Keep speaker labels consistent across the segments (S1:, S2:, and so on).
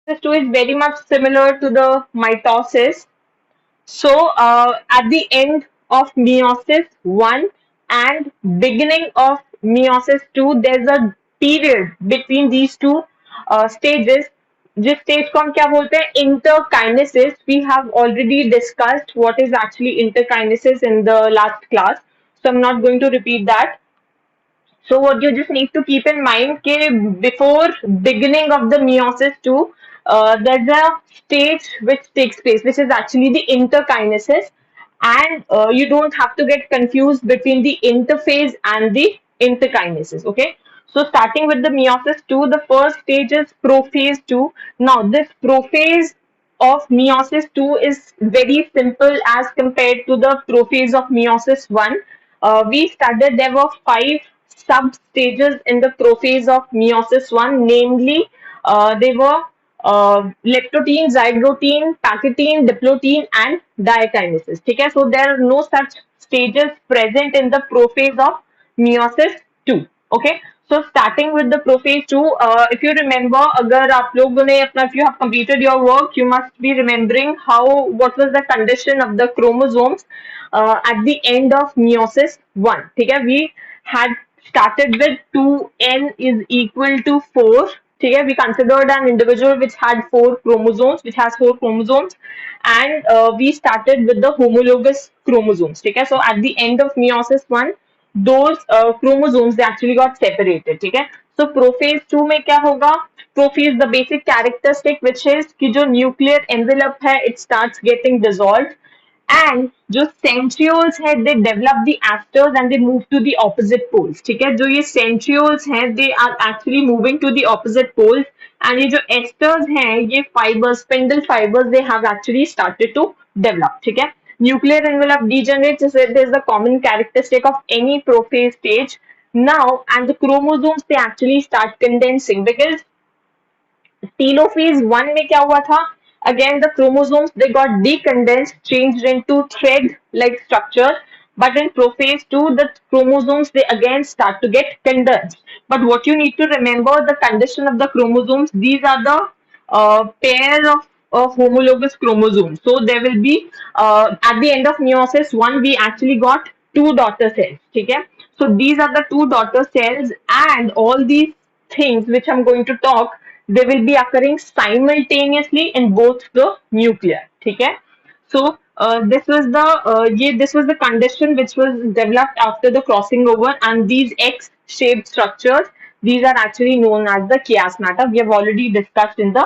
S1: Meiosis 2 is very much similar to the mitosis. So, at the end of meiosis 1 and beginning of meiosis 2, there's a period between these two stages. जिस stage को हम क्या बोलते हैं interkinesis. We have already discussed what is actually interkinesis in the last class, so I'm not going to repeat that. So what you just need to keep in mind that before beginning of the meiosis 2, there's a stage which takes place, which is actually the interkinesis, and you don't have to get confused between the interphase and the interkinesis. Okay. So starting with the meiosis 2, the first stage is prophase 2. Now this prophase of meiosis 2 is very simple as compared to the prophase of meiosis 1. We studied there were five sub stages in the prophase of meiosis 1, namely, they were leptotene, zygotene, pachytene, diplotene, and diakinesis. Okay? So there are no such stages present in the prophase of meiosis 2. Okay? So starting with the prophase 2, if you remember, अगर आप लोगों ने अपना, if you have completed your work, you must be remembering what was the condition of the chromosomes at the end of meiosis 1. ठीक है? We had started with 2n is equal to 4. ठीक है? We considered an individual which had which has four chromosomes, and we started with the homologous chromosomes. ठीक है? So at the end of meiosis 1, those chromosomes they actually got separated. ठीक है? So prophase 2 में क्या होगा? Prophase, the basic characteristic which is कि जो nuclear envelope है, it starts getting dissolved, and जो सेंट्रियोल्स है they develop the asters and they move to the opposite poles. ठीक है, जो ये सेंट्रियोल्स हैं they are actually moving to the opposite poles, and ये जो एस्टर्स हैं ये fibres, spindle fibres, they have actually started to develop. ठीक है, nuclear envelope degenerates is the common characteristic of any prophase stage now, and the chromosomes they actually start condensing because telophase 1 में क्या हुआ था? Again, the chromosomes they got decondensed, changed into thread-like structure. But in prophase 2, the chromosomes they again start to get condensed. But what you need to remember, the condition of the chromosomes, these are the pair of homologous chromosomes. So there will be at the end of meiosis 1, we actually got two daughter cells. Okay? So these are the two daughter cells, and all these things which I'm going to talk, they will be occurring simultaneously in both the nuclei. ठीक है? So this was the condition which was developed after the crossing over, and these X-shaped structures, these are actually known as the chiasmata. We have already discussed in the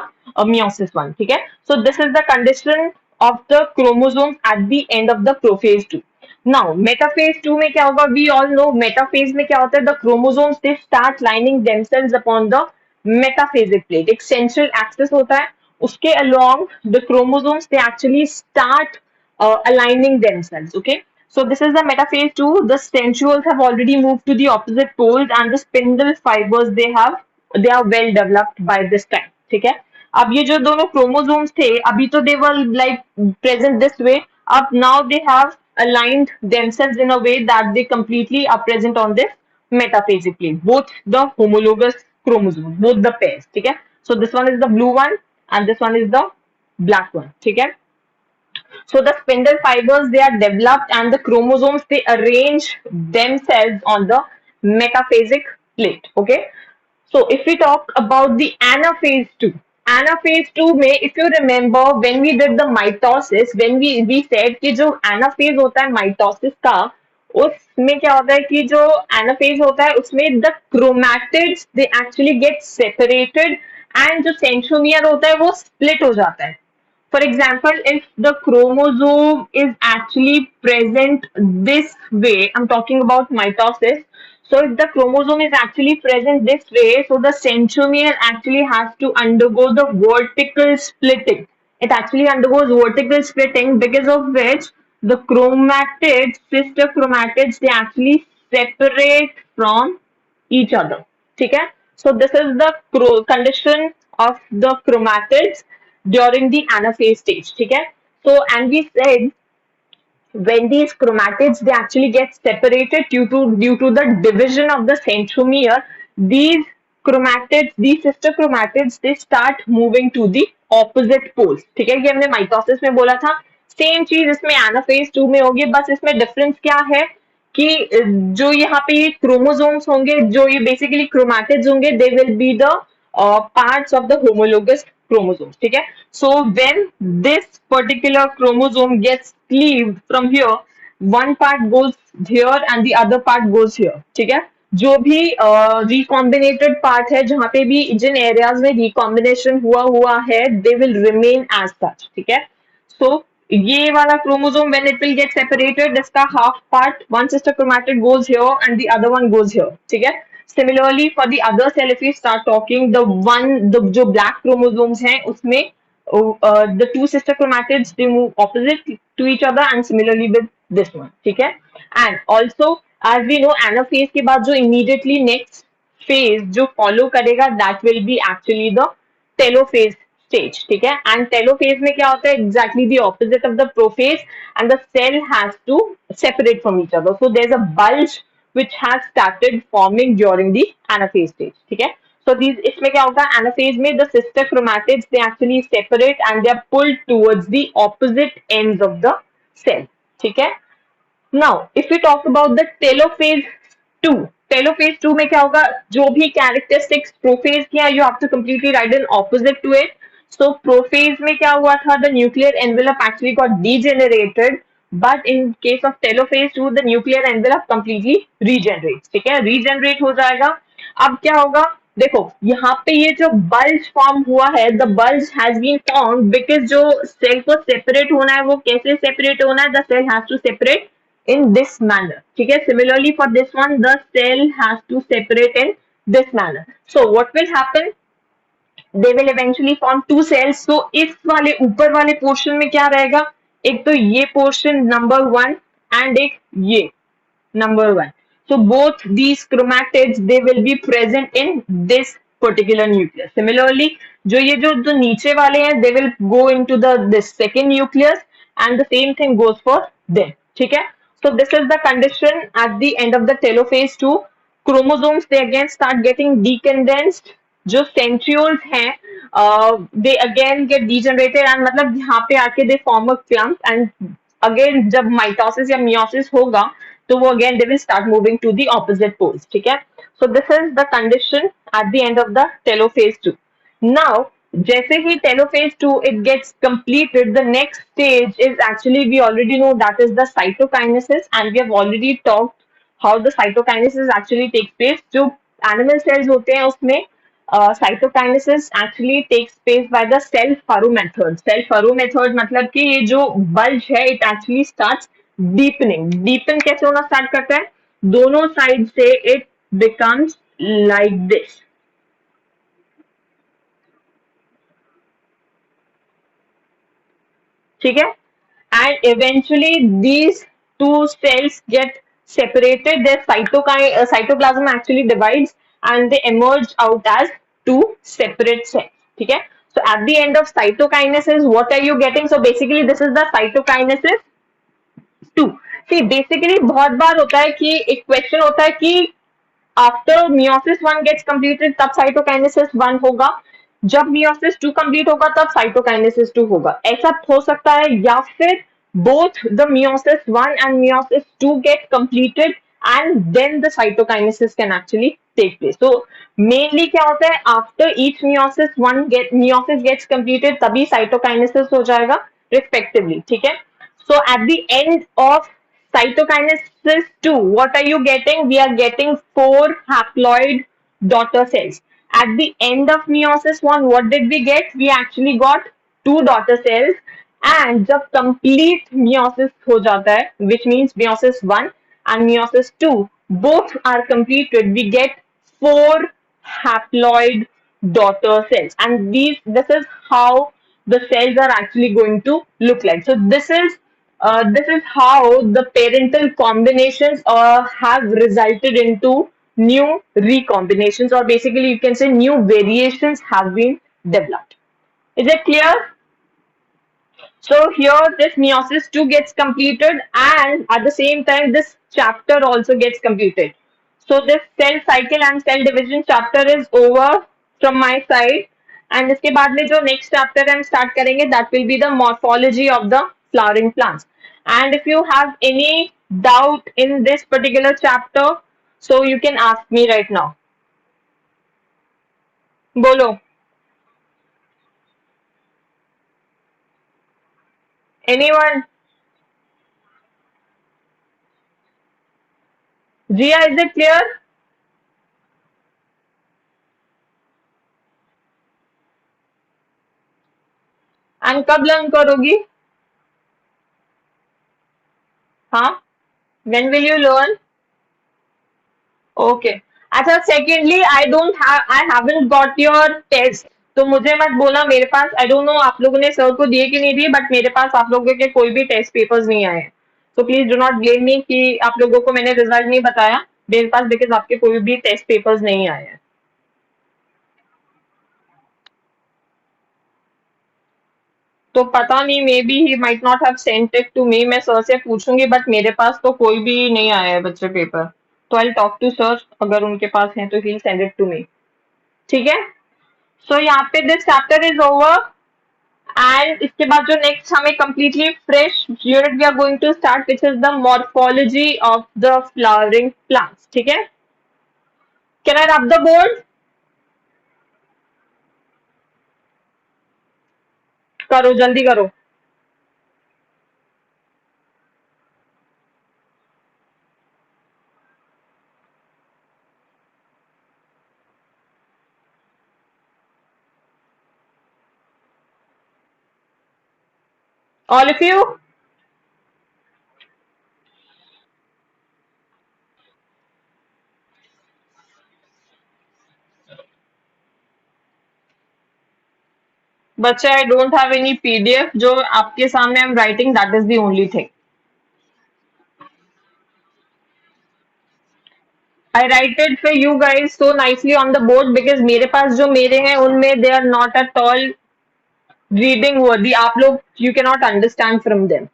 S1: meiosis 1. ठीक है? So this is the condition of the chromosomes at the end of the prophase 2. Now metaphase 2 में क्या होगा? We all know metaphase में क्या होता है? The chromosomes they start lining themselves upon the metaphasic plate. एक central axis होता है, उसके along the chromosomes they actually start aligning themselves. Okay, so this is the metaphase 2. The centrioles have already moved to the opposite poles, and the spindle fibers they are well developed by this time. ठीक है, अब ये जो दोनों chromosomes थे अभी तो they were like present this way. अब now they have aligned themselves in a way that they completely are present on this metaphasic plate. Both the homologous chromosomes, both the pairs. ठीक है, so this one is the blue one and this one is the black one. ठीक है, so the spindle fibers they are developed, and the chromosomes they arrange themselves on the metaphasic plate. Okay, so if we talk about the anaphase 2, anaphase 2 में if you remember when we did the mitosis, when we said कि जो anaphase होता है mitosis का, उसमें क्या होता है कि जो anaphase होता है उसमें the chromatids they actually get separated, and जो centromere होता है वो split हो जाता है. For example, if the chromosome is actually present this way, I'm talking about mitosis. So if the chromosome is actually present this way, so the centromere actually has to undergo the vertical splitting. It actually undergoes vertical splitting, because of which the chromatids, sister chromatids, they actually separate from each other. Okay? So this is the condition of the chromatids during the anaphase stage. Okay? So and we said when these chromatids they actually get separated due to the division of the centromere, these chromatids, these sister chromatids, they start moving to the opposite poles. ठीक है, ये हमने mitosis में बोला था. Same चीज इसमें anaphase 2 में होगी, बस इसमें डिफरेंस क्या है कि जो यहाँ पे ये क्रोमोसोम्स होंगे, जो ये बेसिकली क्रोमैटिड्स होंगे, they will be the parts of the homologous chromosomes. ठीक है, so when this particular chromosome gets cleaved from here, one part goes here and the other part goes here. ठीक है, जो भी रिकॉम्बिनेटेड पार्ट है, जहां पे भी जिन एरियाज में रिकॉम्बिनेशन हुआ है, they will remain as such. ठीक है, सो ये वाला chromosome when it will get separated, इसका half part, one sister chromatid goes here and the other one goes here. ठीक है, similarly for the other cell, if you start talking, the जो black chromosomes हैं उसमें the two sister chromatids, they move opposite to each other, and similarly with this one. ठीक है, and also as we know, anaphase के बाद जो immediately next phase जो follow करेगा, that will be actually the telophase stage. ठीक है, and telophase में क्या होता है, exactly the opposite of the prophase, and the cell has to separate from each other. So there's a bulge which has started forming during the anaphase stage. ठीक है, so these, इसमें क्या होगा, anaphase में the sister chromatids, they actually separate and they are pulled towards the opposite ends of the cell. ठीक है, now if we talk about the telophase 2, telophase 2 में क्या होगा, जो भी characteristics prophase की है, you have to completely write an opposite to it. So prophase में क्या हुआ था, the nuclear envelope actually got degenerated, but in case of telophase 2, the nuclear envelope completely regenerates. ठीक है, regenerate हो जाएगा. अब क्या होगा, देखो यहाँ पे ये जो बल्ज फॉर्म हुआ है, the bulge has been form because जो सेल को सेपरेट होना है, वो कैसे सेपरेट होना है, the cell has to separate in this manner. ठीक है, similarly for this one, the cell has to separate in this manner. So what will happen, they will eventually form two cells. So इस वाले ऊपर वाले portion में क्या रहेगा, एक तो ये पोर्शन नंबर 1 एंड एक ये number 1. So both these chromatids, they will be present in this particular nucleus. Similarly, जो नीचे वाले हैं, they will go into this second nucleus, and the same thing goes for them. ठीक है, so this is the condition at the end of the telophase 2. Chromosomes, they again start getting decondensed. जो centrioles हैं, they again get degenerated, and मतलब यहाँ पे आके they form a clump, and again जब mitosis या meiosis होगा, तो वो again they will start moving to the opposite poles. ठीक है, so this is the condition at the end of the telophase 2. Now जैसे ही telophase 2 it gets completed, the next stage is actually, we already know, that is the cytokinesis, and we have already talked how the cytokinesis actually takes place. जो animal cells होते हैं उसमें cytokinesis actually takes place by the cell furrow method. Cell furrow method मतलब कि ये जो bulge है, it actually starts deepening. Deepen कैसे होना start करता है, दोनों साइड से it becomes like this. ठीक है, and eventually these two cells get separated. Their cytoplasm actually divides, and they emerge out as two separate cells. ठीक है, so at the end of cytokinesis, what are you getting? So basically this is the cytokinesis 2. See, basically बहुत बार होता है कि एक question होता है कि आफ्टर मियोसिस 1 गेट्स कंप्लीटेड तब साइटोकाइनेसिस 1 होगा, जब मियोसिस 2 कंप्लीट होगा तब साइटोकाइनेसिस 2 होगा. ऐसा हो सकता है, या फिर both the meiosis 1 and meiosis 2 get completed and then the cytokinesis can actually take place. So mainly क्या होता है, after each meiosis gets completed तभी cytokinesis हो जाएगा respectively. ठीक है, so at the end of cytokinesis 2, what are you getting? We are getting 4 haploid daughter cells. At the end of meiosis 1, what did we get? We actually got 2 daughter cells. And जब complete meiosis हो जाता है, which means meiosis 1 and meiosis 2 both are completed, we get 4 haploid daughter cells. And this is how the cells are actually going to look like. So this is how the parental combinations have resulted into new recombinations, or basically you can say new variations have been developed. Is it clear? So here this meiosis 2 gets completed, and at the same time this chapter also gets completed. So this cell cycle and cell division chapter is over from my side. And इसके बाद में जो next chapter हम start करेंगे, that will be the morphology of the flowering plants. And if you have any doubt in this particular chapter, so you can ask me right now. बोलो. Anyone? Jia, is it clear? And कब learn करोगी? हाँ? When will you learn? Okay. अच्छा, secondly I haven't got your test. तो मुझे मत बोला मेरे पास, आई डोंट नो आप लोगों ने सर को दिए कि नहीं दिए, बट मेरे पास आप लोगों के कोई भी टेस्ट पेपर्स नहीं आए. So please do not blame me कि आप लोगों को मैंने रिजल्ट नहीं बताया मेरे पास, बिकॉज आपके कोई भी टेस्ट पेपर्स नहीं आए हैं. तो पता नहीं, maybe he might not have sent it to me. मैं सर से पूछूंगी, बट मेरे पास तो कोई भी नहीं आया है बच्चे पेपर. तो आई टॉक टू सर, अगर उनके पास है तो ही सेंड इट टू मी. ठीक है. सो यहाँ पे this chapter is over. And इसके बाद जो नेक्स्ट हमें completely fresh unit we are going to start, which is the morphology of the flowering plants. ठीक है. कैन आई रब द बोर्ड? करो, जल्दी करो. All of you. बच्चे, I don't have any PDF. जो आपके सामने I am writing, that is the only thing. I write it for you guys so nicely on the board because मेरे पास जो मेरे हैं उनमें they are not at all reading worthy. आप लोग, you cannot understand from them.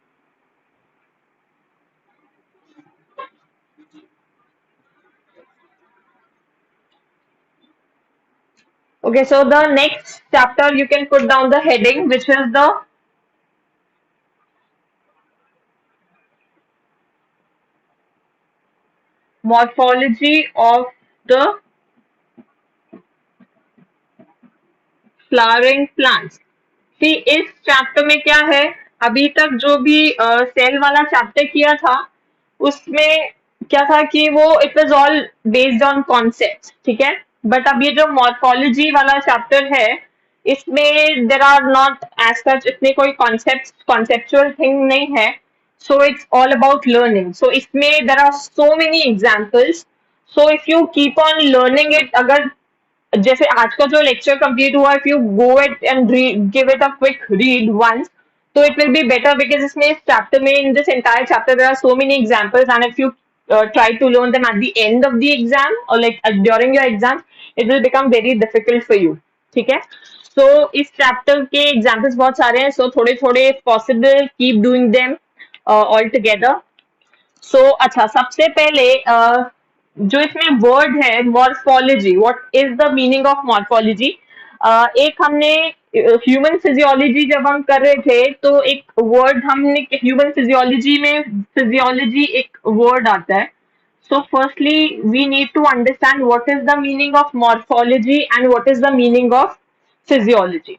S1: Okay, so the next chapter you can put down the heading, which is the morphology of the flowering plants. See, इस चैप्टर में क्या है, अभी तक जो भी सेल वाला चैप्टर किया था उसमें क्या था कि वो it was all based on concept. ठीक है. बट अब ये जो मॉर्फोलॉजी वाला चैप्टर है, इसमें there are not as such इतने कोई कॉन्सेप्चुअल थिंग नहीं है. So it's all about learning. So इसमें there are so many examples. So if you keep on learning it, अगर जैसे आज का जो लेक्चर कंप्लीट हुआ, if you go it and give it a quick read once, तो it will be better because इसमें इस चैप्टर में, in this entire chapter there are so many examples and if you try to learn them at the end of the exam or like during your exam, it will become very difficult for you. ठीक है. so इस chapter के examples बहुत सारे हैं. so थोड़े थोड़े possible keep doing them all together. So अच्छा, सबसे पहले जो इसमें वर्ड है morphology, what is the meaning of morphology. एक हमने ह्यूमन फिजियोलॉजी जब हम कर रहे थे तो एक वर्ड हमने ह्यूमन फिजियोलॉजी में, फिजियोलॉजी एक वर्ड आता है. So firstly we need to understand what is the meaning of morphology and what is the meaning of physiology.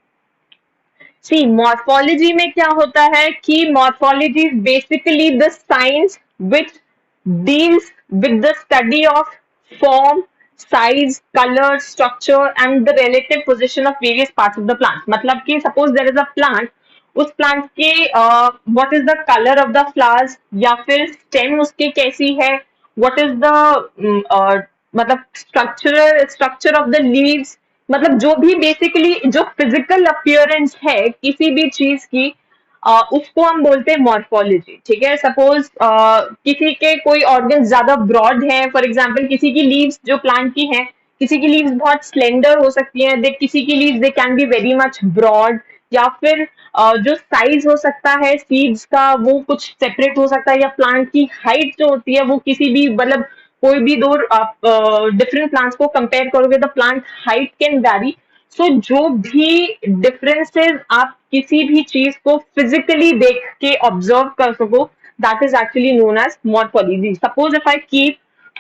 S1: See, morphology में क्या होता है कि morphology is basically the science which deals with the study of form, size, color, structure and the relative position of various parts of the plant. मतलब कि suppose there is a plant, उस plant के what is the color of the flowers, या फिर stem उसकी कैसी है, what is the मतलब structure of the leaves, मतलब जो भी बेसिकली जो फिजिकल अपीयरेंस है किसी भी चीज की, उसको हम बोलते हैं मॉर्फोलॉजी. ठीक है. सपोज किसी के कोई ऑर्गन ज्यादा ब्रॉड है, फॉर एग्जांपल किसी की लीव्स जो प्लांट की हैं, किसी की लीव्स बहुत स्लेंडर हो सकती हैं, दे किसी की leaves they can be very much broad, या फिर जो साइज हो सकता है सीड्स का वो कुछ सेपरेट हो सकता है, या प्लांट की हाइट जो होती है वो किसी भी मतलब कोई भी दो आप डिफरेंट प्लांट्स को कंपेयर करोगे, the plant height can vary. So जो भी डिफरेंसेस आप किसी भी चीज को फिजिकली देख के ऑब्जर्व कर सको, that is actually known as morphology. Suppose if I keep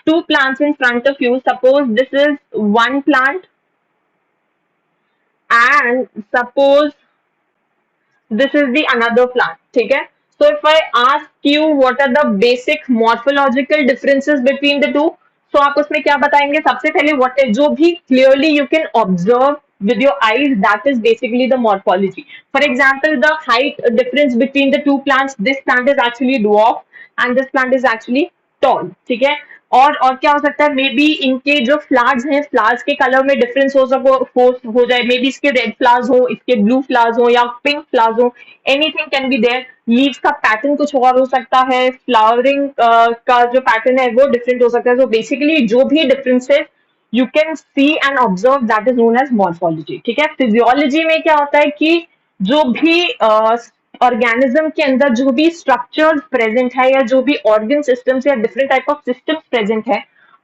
S1: two plants in front of you, suppose this is one plant and suppose this is the another plant. ठीक है. So if I ask you what are the basic morphological differences between the two, so आप उसमें क्या बताएंगे? सबसे पहले what है जो भी clearly you can observe with your eyes, that is basically the morphology. For example, the height difference between the two plants, this plant is actually dwarf and this plant is actually tall. ठीक है. और क्या हो सकता है? May be इनके जो flowers हैं, फ्लावर्स के कलर में डिफरेंस हो जाए. मे बी इसके रेड फ्लावर्स हो, इसके ब्लू फ्लावर्स हो या पिंक फ्लावर्स हो. Anything can be there. Leaves का पैटर्न कुछ और हो सकता है. फ्लावरिंग का जो पैटर्न है वो डिफरेंट हो सकता है. तो बेसिकली जो भी differences you can see and observe, that is known as morphology. ठीक है. फिजियोलॉजी में क्या होता है कि जो भी ऑर्गेनिज्म के अंदर जो भी स्ट्रक्चर्स प्रेजेंट है या जो भी ऑर्गन सिस्टम्स या different type of systems present है,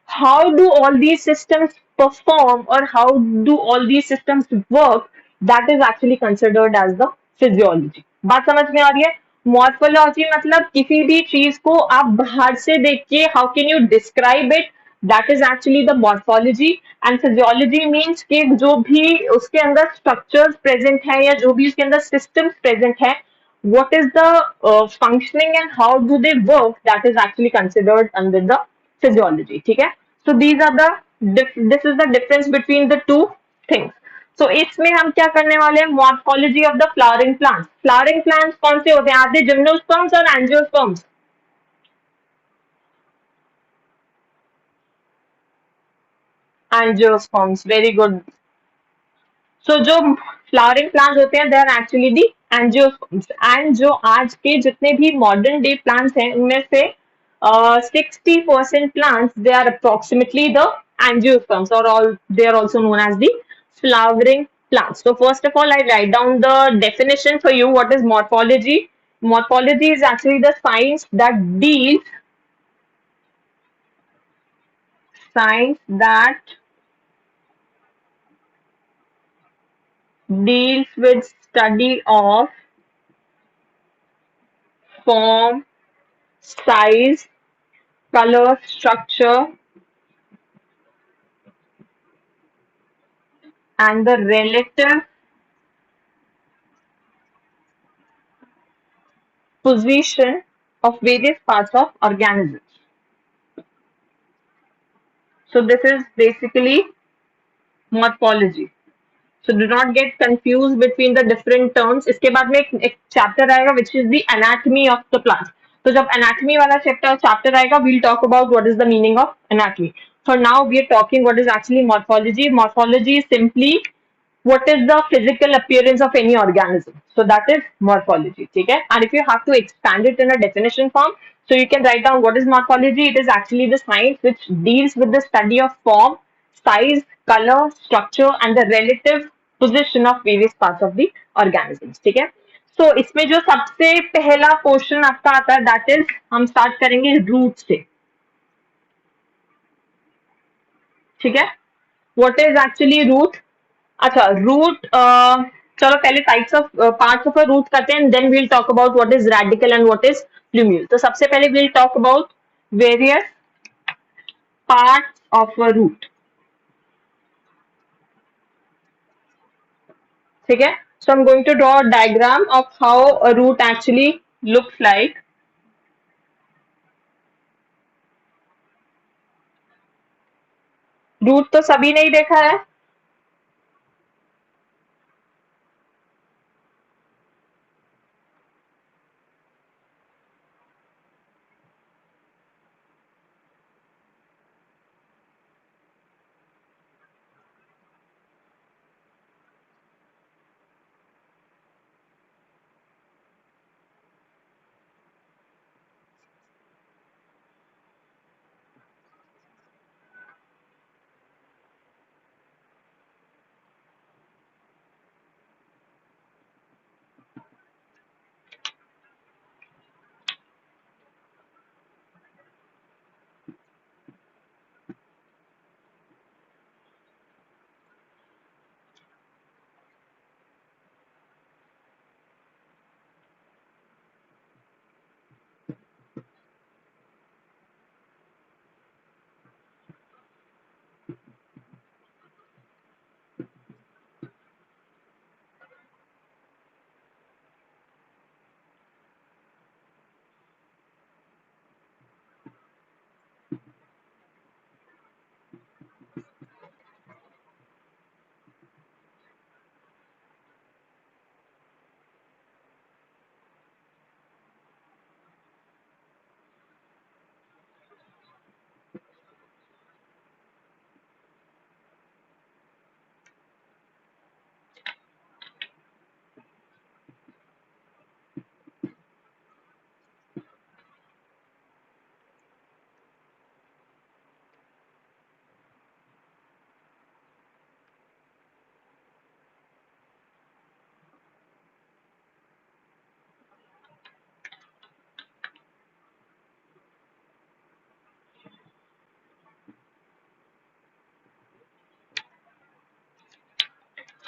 S1: how do all these systems perform और how do all these systems work, that is actually considered as the physiology. बात समझ में आ रही है? मॉर्फोलॉजी मतलब किसी भी चीज को आप बाहर से देख के how can you describe it, that is actually the morphology. And physiology means कि जो भी उसके अंदर स्ट्रक्चर्स प्रेजेंट है या जो भी उसके अंदर सिस्टम्स प्रेजेंट है, what is the functioning and how do they work, that is actually considered under the physiology. ठीक है. So these are the this is the difference between the two things. So इसमें हम क्या करने वाले हैं? Morphology of the flowering plants. Flowering plants कौन से होते हैं? आते जिम्नोस्पर्म्स और angiosperms. Angiosperms, very good. So जो फ्लावरिंग प्लांट्स होते हैं, they are actually the angiosperms. And जो आज के जितने भी मॉडर्न डे प्लांट्स हैं, उनमें से 60% plants they are approximately the angiosperms और all they are also known as the flowering plants. So first of all, I write down the definition for you. What is morphology? Morphology is actually the science that deals with study of form, size, color, structure, and the relative position of various parts of organisms. So this is basically morphology. So do not get confused between the different terms. इसके बाद में एक chapter आएगा which is the anatomy of the plant. तो जब anatomy वाला chapter आएगा, we'll talk about what is the meaning of anatomy. For now, we are talking what is actually morphology. Morphology is simply what is the physical appearance of any organism. So that is morphology. Okay? And if you have to expand it in a definition form, so you can write down what is morphology. It is actually the science which deals with the study of form, size, color, structure, and the relative position of various parts of the organisms. ठीक है. So इसमें जो सबसे पहला question आपका आता है, that is हम स्टार्ट करेंगे रूट से. ठीक है. What is actually root? अच्छा, रूट. चलो पहले types of parts of a root करते हैं, then we'll talk about what is radicle and what is plumule. तो सबसे पहले we'll talk about various parts of a root. ठीक है. So I am going to draw a diagram of how a root actually looks like. Root तो सभी ने ही देखा है.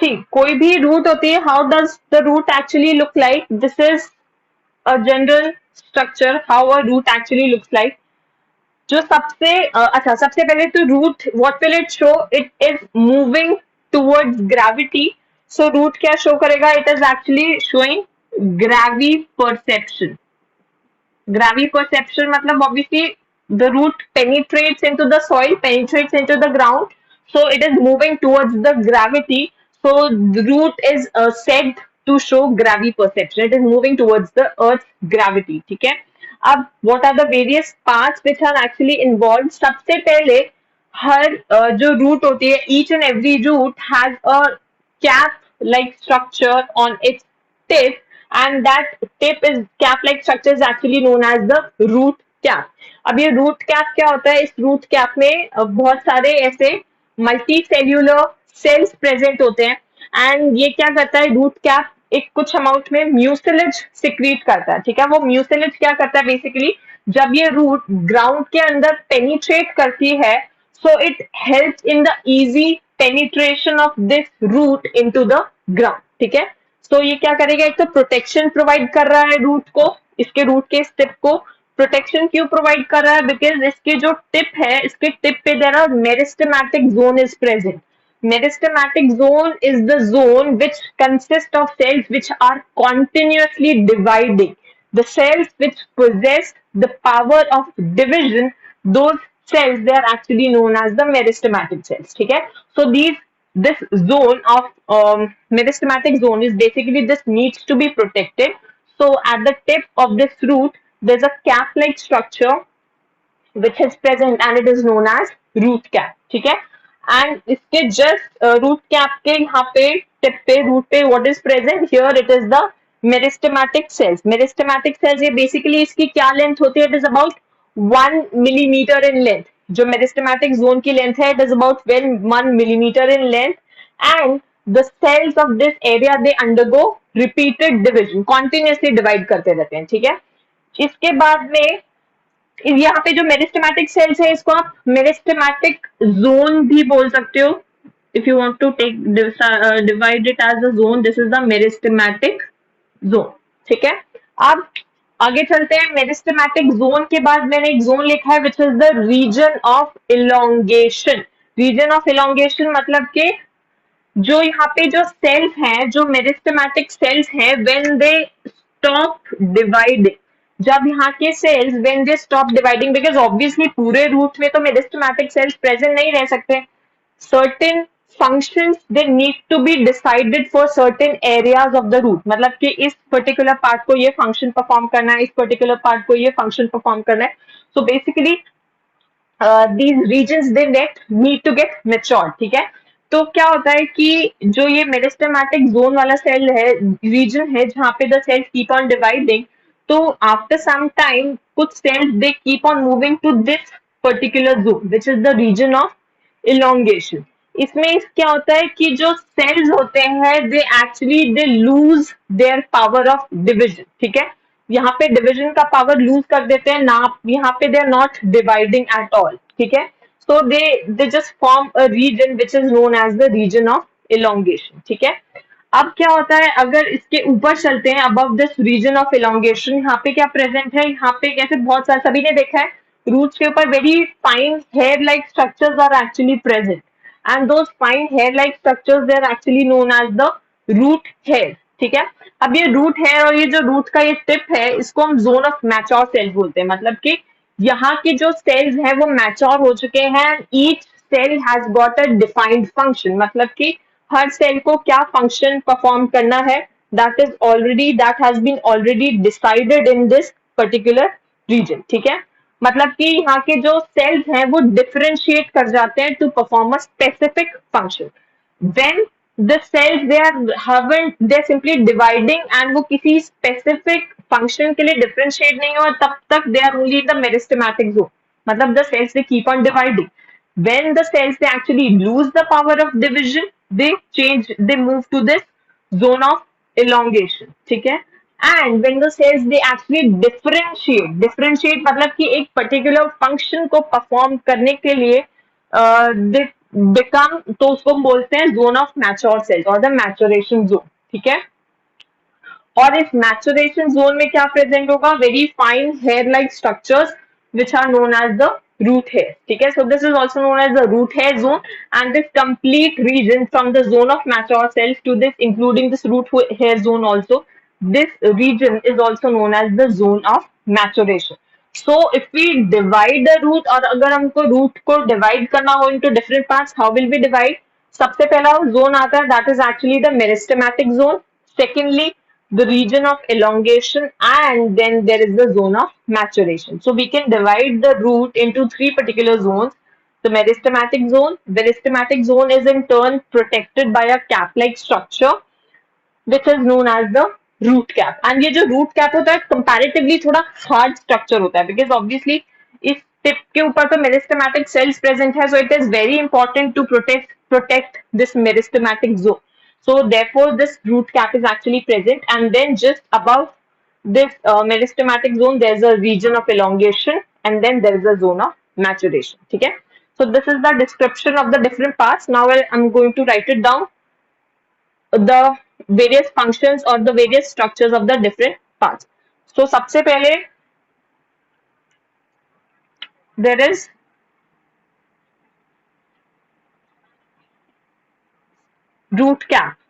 S1: सी कोई भी रूट होती है, how does the root actually look like, this is a general structure how a root actually looks like. जो सबसे अच्छा, सबसे पहले तो root what will it show, it is moving towards gravity. So root क्या show करेगा, it is actually showing gravity perception. Gravity perception matlab obviously the root penetrates into the soil, penetrates into the ground, so it is moving towards the gravity. So the root is said to show gravity perception. It is moving towards the Earth's gravity. ठीक है? अब what are the various parts which are actually involved? सबसे पहले हर जो root होती है, each and every root has a cap like structure on its tip, and that tip is cap like structure is actually known as the root cap. अब ये root cap क्या होता है, इस रूट कैप में बहुत सारे ऐसे मल्टी सेल्यूलर सेल्स प्रेजेंट होते हैं, एंड ये क्या करता है, रूट कैप एक कुछ अमाउंट में म्यूसिलेज सिक्रीट करता है। ठीक है, वो म्यूसिलेज क्या करता है बेसिकली, जब ये रूट ग्राउंड के अंदर पेनिट्रेट करती है, so it helps in the easy penetration of this root into the ground. ठीक है, तो ये क्या करेगा, एक तो प्रोटेक्शन प्रोवाइड कर रहा है रूट को, इसके रूट के टिप को प्रोटेक्शन क्यों प्रोवाइड कर रहा है, बिकॉज इसके जो टिप है, इसके टिप पे there are meristematic zone is present. Meristematic zone is the zone which consists of cells which are continuously dividing. The cells which possess the power of division, those cells, they are actually known as the meristematic cells. ठीक है, so this zone of meristematic zone is basically, this needs to be protected. So at the tip of this root there's a cap like structure which is present and it is known as root cap. ठीक है, and इसके just root cap के यहाँ पे tip पे root पे what is present here, it is the meristematic cells. Meristematic cells ये basically इसकी क्या लेंथ होती है, it is about 1 millimetre in length. जो मेरिस्टेमेटिक जोन की लेंथ है, it is about 1 millimetre in length, and the cells of this area they undergo repeated division, continuously divide करते रहते हैं। ठीक है, इसके बाद में यहाँ पे जो मेरिस्टेमेटिक सेल्स है, इसको आप मेरिस्टेमेटिक जोन भी बोल सकते हो। If you want to take divide it as a zone, this is the meristematic zone. ठीक है, अब आगे चलते हैं। मेरिस्टेमेटिक जोन के बाद मैंने एक जोन लिखा है which is the region of elongation. Region of elongation मतलब कि जो यहाँ पे जो सेल्स हैं, जो मेरिस्टेमेटिक सेल्स हैं, व्हेन दे स्टॉप डिवाइडिंग, जब यहाँ के cells when they stop dividing, because obviously पूरे रूट में तो मेरिस्टेमेटिक सेल्स प्रेजेंट नहीं रह सकते, certain functions they need to be decided for certain areas of the root, मतलब कि इस पर्टिकुलर पार्ट को ये फंक्शन परफॉर्म करना है, इस पर्टिकुलर पार्ट को ये फंक्शन परफॉर्म करना है। So basically these regions they need to get matured। ठीक है, तो क्या होता है कि जो ये मेरिस्टेमेटिक जोन वाला सेल है, रीजन है जहाँ पे the cells keep on dividing, तो आफ्टर सम टाइम कुछ cells they keep on moving to this particular zone which is the region of elongation. इसमें क्या होता है कि जो सेल्स होते हैं they actually they lose their power of division. ठीक है, यहाँ पे डिविजन का पावर लूज कर देते हैं ना, यहाँ पे they are not dividing at all. ठीक है, so they just form a region which is known as the region of elongation। ठीक है, अब क्या होता है, अगर इसके ऊपर चलते हैं, above this region of elongation, यहाँ पे क्या प्रेजेंट है, यहाँ पे कैसे बहुत सारे सभी ने देखा है, रूट्स के ऊपर very fine hair like structures are actually present, and those fine hair like structures they are actually known as the root hair. ठीक है, अब ये रूट हेयर और ये जो रूट का ये टिप है, इसको हम जोन ऑफ मैच्योर सेल्स बोलते हैं, मतलब कि यहाँ के जो सेल्स हैं वो मैच्योर हो चुके हैं, each cell has got a defined function, मतलब कि हर सेल को क्या फंक्शन परफॉर्म करना है, that has been already decided in this particular region. ठीक है, मतलब कि यहाँ के जो सेल्स हैं वो डिफरेंशिएट कर जाते हैं to perform a specific function. When the cells they're simply dividing and वो किसी specific function के लिए differentiate नहीं हो, तब तक they are only in the meristematic zone, मतलब the cells they keep on dividing। When the cells they actually lose the power of division, they move to this zone of elongation। ठीक है, and when the cells they actually differentiate मतलब कि एक particular function को perform करने के लिए become, तो उसको हम बोलते हैं जोन ऑफ मैच्योर सेल्स और द मैच्योरेशन जोन, ठीक है। और इस मैच्योरेशन जोन में क्या प्रेजेंट होगा, very fine hair like structures which are known as the root hair, ठीक है। So this is also known as the root hair zone, and this complete region from the zone of mature cells to this including this root hair zone also, this region is also known as the zone of maturation. So if we divide the root, और अगर हमको root को divide करना हो into different parts, how will we divide? सबसे पहला zone आता है, that is actually the meristematic zone. Secondly, the region of elongation, and then there is the zone of maturation. So we can divide the root into three particular zones. The meristematic zone. The meristematic zone is in turn protected by a cap-like structure which is known as the root cap. And ये जो root cap होता है comparatively थोड़ा hard structure होता है, because obviously इस tip के ऊपर तो meristematic cells present है, so it is very important to protect this meristematic zone. So therefore this root cap is actually present, and then just above this meristematic zone there is a region of elongation, and then there is a zone of maturation, ठीक है. So this is the description of the different parts. Now I'm going to write it down, the various functions or the various structures of the different parts. So सबसे पहले there is root cap.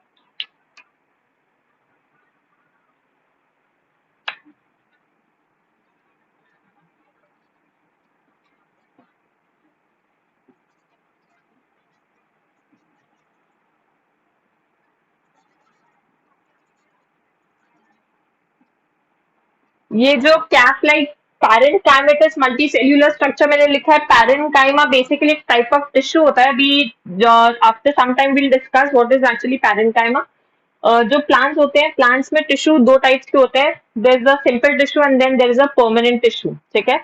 S1: ये जो cap like parenchymatous multicellular structure मैंने लिखा है, parenchyma basically एक type of tissue होता है. अभी after some time will discuss what is actually parenchyma. जो प्लांट्स होते हैं, प्लांट्स में टिश्यू दो टाइप्स के होते हैं. There is a simple tissue and then there is a permanent tissue, ठीक है.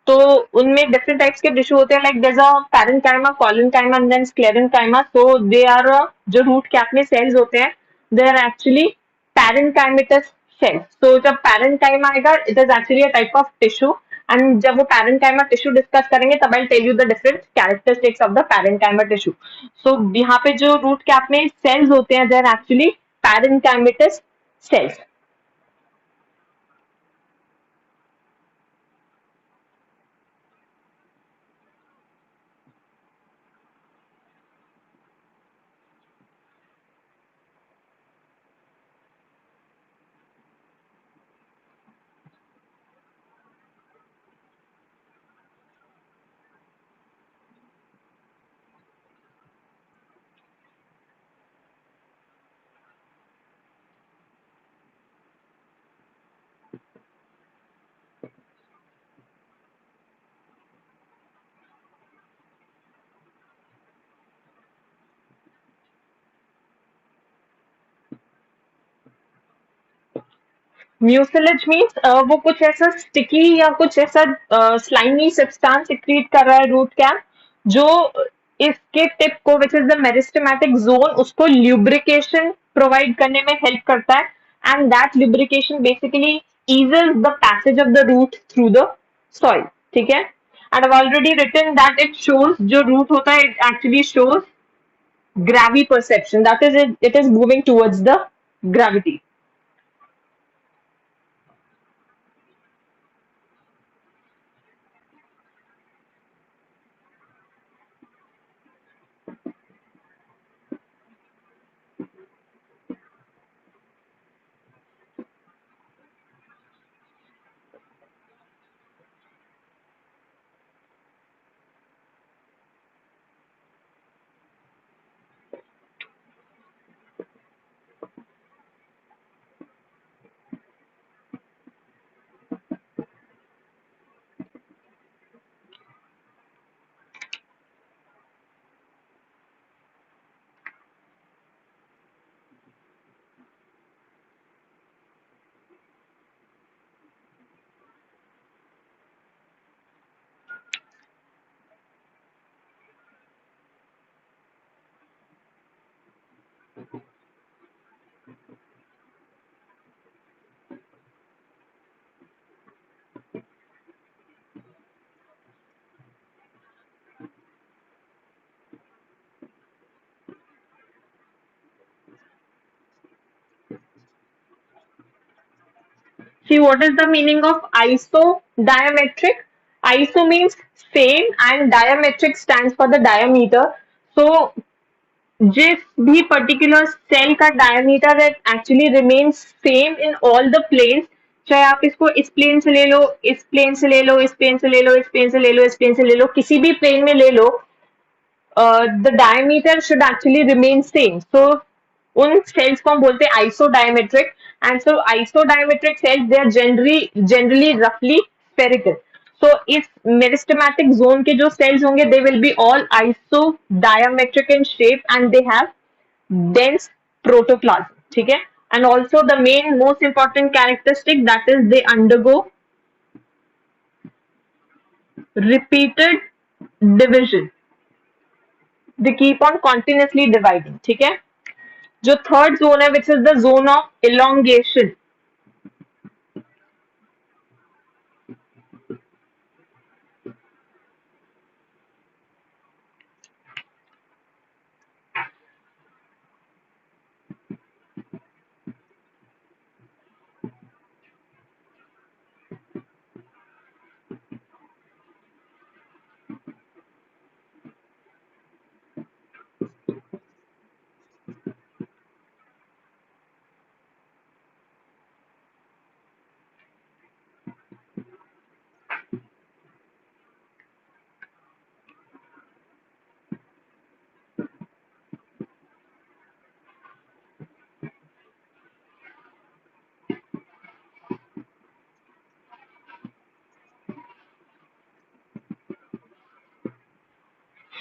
S1: तो उनमें डिफरेंट टाइप्स के टिश्यू होते हैं, like there is a parenchyma, collenchyma and then sclerenchyma. So they are, जो रूट कैप में सेल्स होते हैं, they are actually parenchymatous cells. So जब पैरेन्काइमा आएगा, it is actually a type of tissue. And जब वो पैरेन्काइमा टिश्यू डिस्कस करेंगे तब I tell you the different characteristics of the parenchyma tissue. So यहाँ पे जो रूट कैप में सेल्स होते हैं, they are actually parenchymatous cells. Mucilage means वो कुछ ऐसा स्टिकी या कुछ ऐसा स्लाइमी सब्सटेंस सिक्रीट कर रहा है रूट कैप, जो इसके टिप को, विच इज द मेरिस्टेमेटिक जोन, उसको ल्यूब्रिकेशन प्रोवाइड करने में हेल्प करता है. And that lubrication basically eases the passage of the root through the soil, ठीक है. And I've already written that it shows, जो root होता है, it actually shows gravity perception, that is it is moving towards the gravity. See, what is the meaning of isodiametric? Iso means same and diametric stands for the diameter. So जिस भी particular cell का diameter actually remains same in all the planes, चाहे आप इसको इस plane से ले लो, इस प्लेन से ले लो, इस प्लेन से ले लो, इस प्लेन से ले लो, इस प्लेन से ले लो, किसी भी प्लेन में ले लो, the diameter should actually remain same. So उन सेल्स को हम बोलते हैं isodiametric. And so isodiametric cells they are generally रफली स्फेरिकल. सो इस मेरिस्टेमेटिक जोन के जो सेल्स होंगे they will be all isodiametric in shape and they have dense protoplasm. ठीक है. And also the main most important characteristic, that is they undergo repeated division. They keep on continuously dividing. ठीक है. जो third zone है which is the zone of elongation.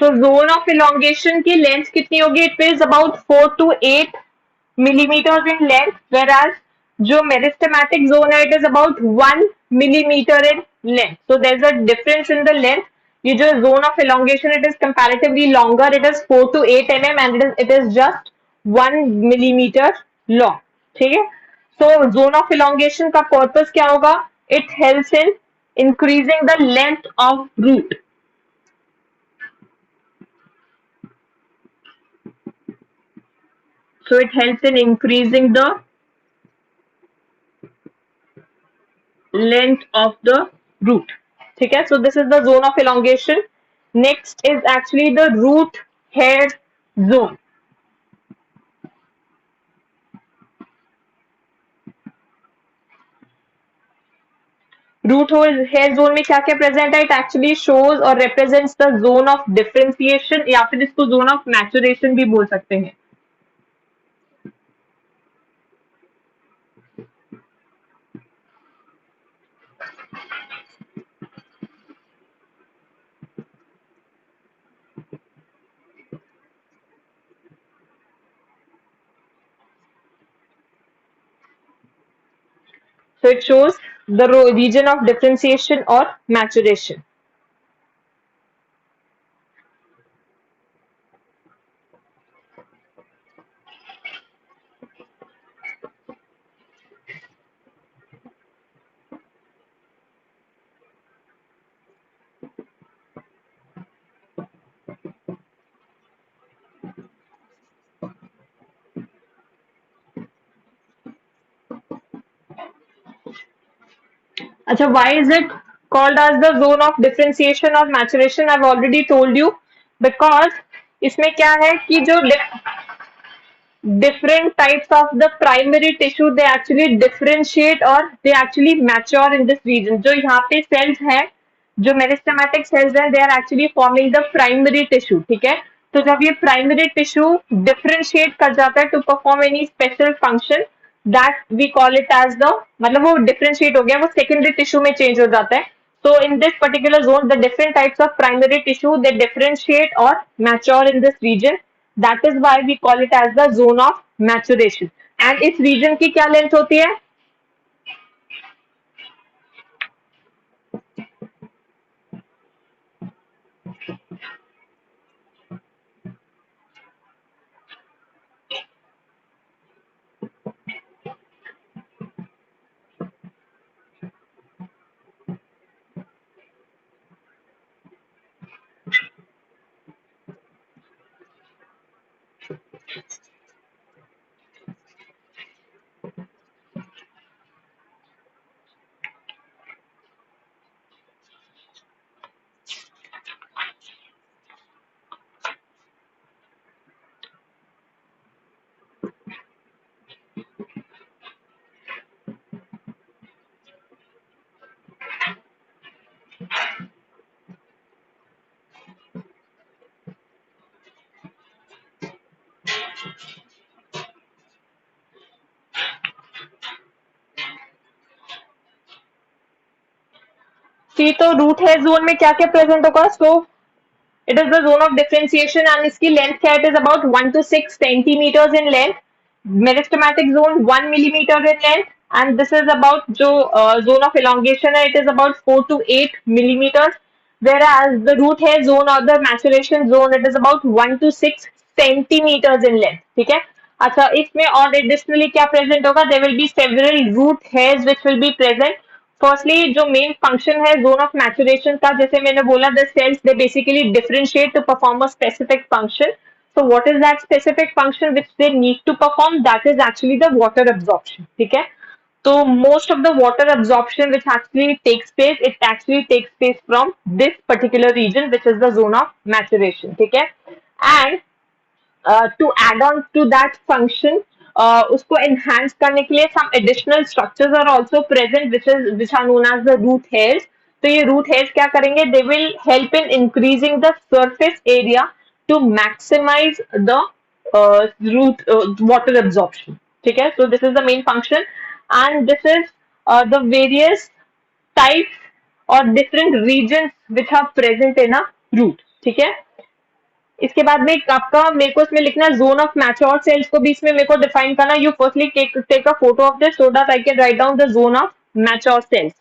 S1: So zone of elongation की length कितनी होगी? It is about 4 to 8 millimeters in length, whereas जो meristematic zone है it is about 1 millimeter in length. So there's a difference in the length. ये जो zone of elongation it is comparatively longer. It is 4 to 8 mm and it is just 1 millimeter long. ठीक है. So zone of elongation का purpose क्या होगा? It helps in increasing the length of root. So it helps in increasing the length of the root. Okay, so this is the zone of elongation. Next is actually the root hair zone. Root hair zone में क्या क्या present है? It actually shows or represents the zone of differentiation, या फिर इसको zone of maturation भी बोल सकते हैं. So it shows the region of differentiation or maturation. अच्छा, why is it called as the zone of differentiation or maturation? I've already told you, because इसमें क्या है कि जो different types of the primary tissue they actually differentiate or they actually mature in this region. जो यहाँ पे cells हैं, जो meristematic cells हैं, they are actually forming the primary tissue. ठीक है. तो जब ये primary tissue differentiate कर जाता है to perform any special function, that we call it as the, मतलब वो differentiate हो गया, वो secondary tissue में change हो जाता है. So in this particular zone, the different types of primary tissue they differentiate or mature in this region. That is why we call it as the zone of maturation. And इस region की क्या length होती है? सी तो root hair zone में क्या क्या present होगा? सो it is the zone of differentiation and इसकी length क्या है? It is about 1 to 6 centimeters in length. Meristematic zone 1 millimeter in length, and this is about जो zone of elongation है, it is about 4 to 8 millimeters. Whereas the root hair zone or the maturation zone, it is about 1 to 6 centimeters in length. ठीक है? अच्छा, इसमें और additionally क्या present होगा? There will be several root hairs which will be present. Firstly जो main function है zone of maturation का, जैसे मैंने बोला, the cells they basically differentiate to perform a specific function. So what is that specific function which they need to perform? That is actually the water absorption. ठीक है? तो most of the water absorption which actually takes place, it actually takes place from this particular region which is the zone of maturation. ठीक है? And to add on to that function, उसको enhance करने के लिए some additional structures are also present which are known as the root hairs. तो ये root hairs क्या करेंगे? They will help in increasing the surface area to maximize the root water absorption. ठीक है? So this is the main function, and this is the various types or different regions which are present in a root. ठीक है? इसके बाद में आपका मेरे को इसमें लिखना है जोन ऑफ मैच्योर सेल्स को भी इसमें मेरे को डिफाइन करना. You firstly take a photo of this so that I can write down the zone of mature sales.